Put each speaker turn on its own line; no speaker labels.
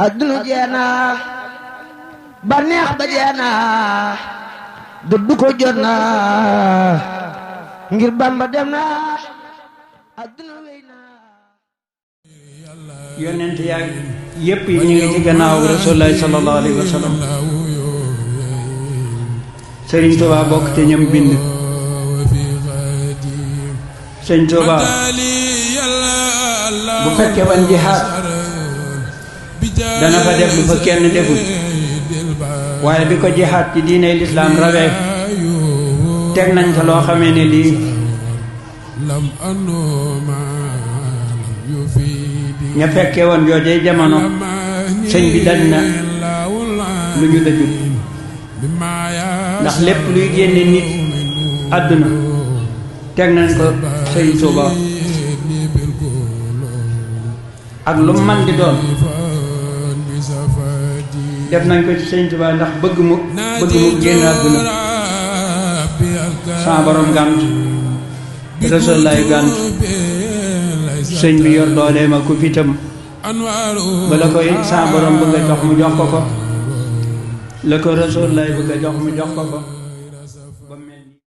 adduna jeena baneex ba jeena dëddu ko jot na ngir Bamba dem na adduna wey na.
yonent yaa yépp yi ñu ngi ci gannaaw Rasulullahi sallallahu alayhi wa sallam. Sëriñ Tuubaa bokk te ñam bind. Sëriñ Tuubaa bu fekkee wan jihaad dana fa def lu fa kenn deful, waaye bi ko jihaad ci diiney lislaam rawee teg nañ fa loo xamee ne lii ña fekkee woon joojee jamono sëñ bi dañ na lu ñu dajul, ndax lépp luy génne nit àdduna teg nañ ko Sëriñ Tuubaa ak lu man di doon def nañ ko ci Sëriñ Tuubaa ndax bëgg mu génn àdduna. sama borom gànt Rasulullaay gànt sëñ bi yor dooleem ak ku fitam ba la koy sama borom bëgg a jox mu jox ko ko, la ko Rasulullaay bëgg a jox mu jox ko ko.